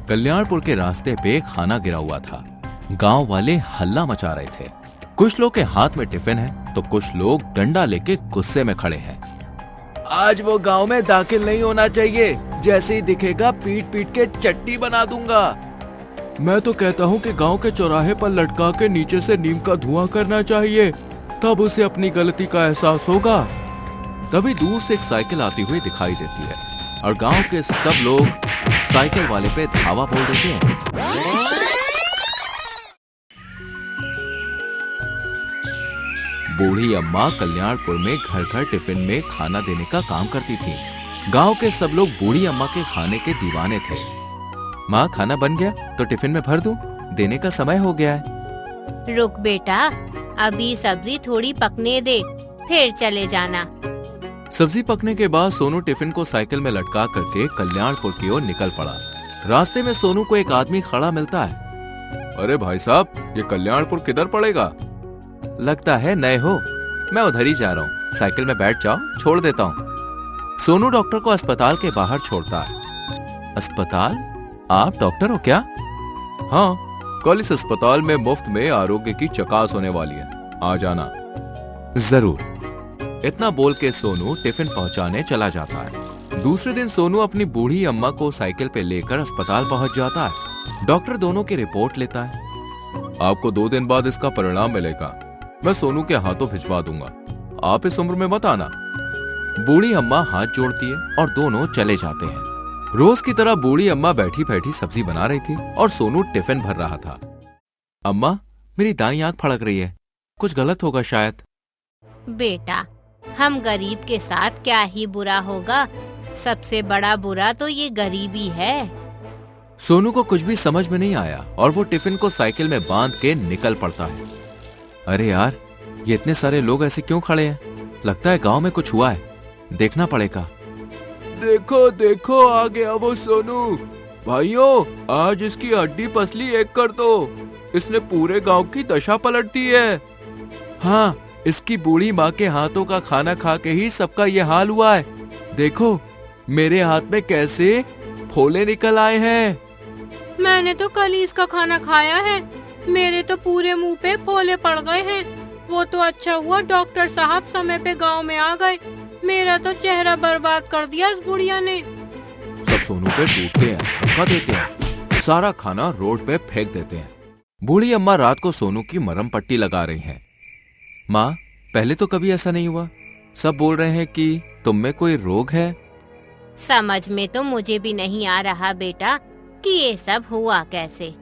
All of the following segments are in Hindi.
कल्याणपुर के रास्ते पे खाना गिरा हुआ था। गांव वाले हल्ला मचा रहे थे। कुछ लोग के हाथ में टिफिन है तो कुछ लोग डंडा लेके गुस्से में खड़े हैं। आज वो गांव में दाखिल नहीं होना चाहिए, जैसे ही दिखेगा पीट पीट के चट्टी बना दूंगा। मैं तो कहता हूँ कि गांव के चौराहे पर लटका के नीचे से नीम का धुआं करना चाहिए, तब उसे अपनी गलती का एहसास होगा। तभी दूर से एक साइकिल आती हुई दिखाई देती है और गांव के सब लोग साइकिल वाले पे धावा बोल देते हैं। बूढ़ी अम्मा कल्याणपुर में घर घर टिफिन में खाना देने का काम करती थी। गांव के सब लोग बूढ़ी अम्मा के खाने के दीवाने थे। माँ, खाना बन गया तो टिफिन में भर दूं? देने का समय हो गया है। रुक बेटा, अभी सब्जी थोड़ी पकने दे, फिर चले जाना। सब्जी पकने के बाद सोनू टिफिन को साइकिल में लटका करके कल्याणपुर की ओर निकल पड़ा। रास्ते में सोनू को एक आदमी खड़ा मिलता है। अरे भाई साहब, ये कल्याणपुर किधर पड़ेगा? लगता है नए हो, मैं उधर ही जा रहा हूँ, साइकिल में बैठ जाओ, छोड़ देता हूँ। सोनू डॉक्टर को अस्पताल के बाहर छोड़ता है। अस्पताल? आप डॉक्टर हो क्या? हाँ, कल इस अस्पताल में मुफ्त में आरोग्य की चकास होने वाली है, आ जाना। जरूर। इतना बोल के सोनू टिफिन पहुंचाने चला जाता है। दूसरे दिन सोनू अपनी बूढ़ी अम्मा को साइकिल पे लेकर अस्पताल पहुंच जाता है। डॉक्टर दोनों की रिपोर्ट लेता है। आपको 2 दिन बाद इसका परिणाम मिलेगा। मैं सोनू के हाथों भिजवा दूंगा। आप इस उम्र में मत आना। बूढ़ी अम्मा हाथ जोड़ती है और दोनों चले जाते हैं। रोज की तरह बूढ़ी अम्मा बैठी बैठी सब्जी बना रही थी और सोनू टिफिन भर रहा था। अम्मा, मेरी दाईं आंख फड़क रही है, कुछ गलत होगा शायद। बेटा, हम गरीब के साथ क्या ही बुरा होगा, सबसे बड़ा बुरा तो ये गरीबी है। सोनू को कुछ भी समझ में नहीं आया और वो टिफिन को साइकिल में बांध के निकल पड़ता है। अरे यार, ये इतने सारे लोग ऐसे क्यों खड़े हैं? लगता है गांव में कुछ हुआ है, देखना पड़ेगा। देखो देखो, आ गया वो सोनू। भाइयों, आज इसकी हड्डी पसली एक कर दो, इसने पूरे गांव की दशा पलट दी है। हाँ, इसकी बूढ़ी माँ के हाथों का खाना खा के ही सबका ये हाल हुआ है। देखो मेरे हाथ में कैसे फोले निकल आए हैं। मैंने तो कल ही इसका खाना खाया है, मेरे तो पूरे मुंह पे फोले पड़ गए हैं। वो तो अच्छा हुआ डॉक्टर साहब समय पे गांव में आ गए, मेरा तो चेहरा बर्बाद कर दिया इस बुढ़िया ने। सब सोनू पे टूटते हैं, धक्का देते हैं, सारा खाना रोड पे फेंक देते हैं। बूढ़ी अम्मा रात को सोनू की मरहम पट्टी लगा रही हैं। माँ, पहले तो कभी ऐसा नहीं हुआ। सब बोल रहे हैं कि तुम में कोई रोग है। समझ में तो मुझे भी नहीं आ रहा बेटा कि ये सब हुआ कैसे।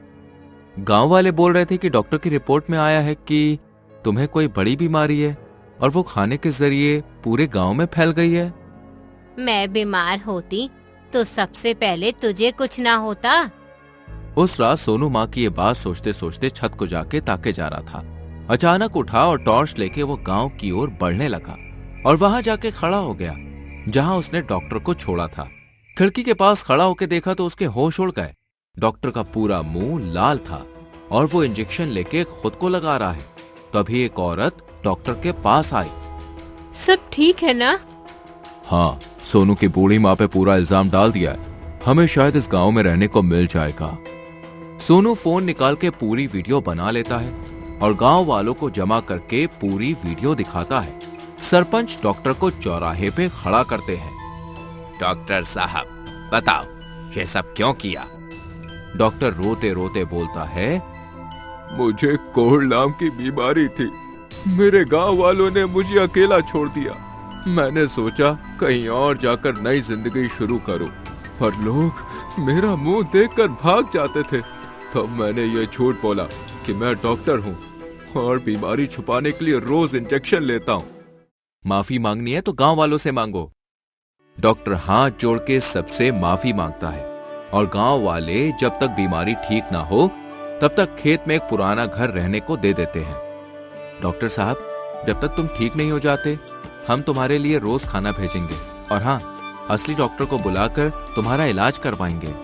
गांव वाले बोल रहे थे कि डॉक्टर की रिपोर्ट में आया है कि तुम्हें कोई बड़ी बीमारी है और वो खाने के जरिए पूरे गांव में फैल गई है। मैं बीमार होती तो सबसे पहले तुझे कुछ ना होता। उस रात सोनू माँ की ये बात सोचते सोचते छत को जाके ताके जा रहा था। अचानक उठा और टॉर्च लेके वो गांव की ओर बढ़ने लगा और वहां जाके खड़ा हो गया जहां उसने डॉक्टर को छोड़ा था। खिड़की के पास खड़ा होकर देखा तो उसके होश उड़ गए। डॉक्टर का पूरा मुंह लाल था और वो इंजेक्शन लेके खुद को लगा रहा है। तभी एक औरत डॉक्टर के पास आई। सब ठीक है ना? हाँ, सोनू की बूढ़ी माँ पे पूरा इल्जाम डाल दिया है, हमें शायद इस गांव में रहने को मिल जाएगा। सोनू फोन निकाल के पूरी वीडियो बना लेता है और गांव वालों को जमा करके पूरी वीडियो दिखाता है। सरपंच डॉक्टर को चौराहे पे खड़ा करते हैं। डॉक्टर साहब, बताओ ये सब क्यों किया? डॉक्टर रोते रोते बोलता है, मुझे कोढ़ नाम की बीमारी थी, मेरे गांव वालों ने मुझे अकेला छोड़ दिया। मैंने सोचा कहीं और जाकर नई जिंदगी शुरू करूं, पर लोग मेरा मुंह देखकर भाग जाते थे। तब मैंने ये झूठ बोला कि मैं डॉक्टर हूं और बीमारी छुपाने के लिए रोज इंजेक्शन लेता हूं। माफी मांगनी है तो गांव वालों से मांगो। डॉक्टर हाथ जोड़ के सबसे माफी मांगता है और गांव वाले जब तक बीमारी ठीक ना हो तब तक खेत में एक पुराना घर रहने को दे देते हैं। डॉक्टर साहब, जब तक तुम ठीक नहीं हो जाते हम तुम्हारे लिए रोज खाना भेजेंगे और हाँ, असली डॉक्टर को बुलाकर तुम्हारा इलाज करवाएंगे।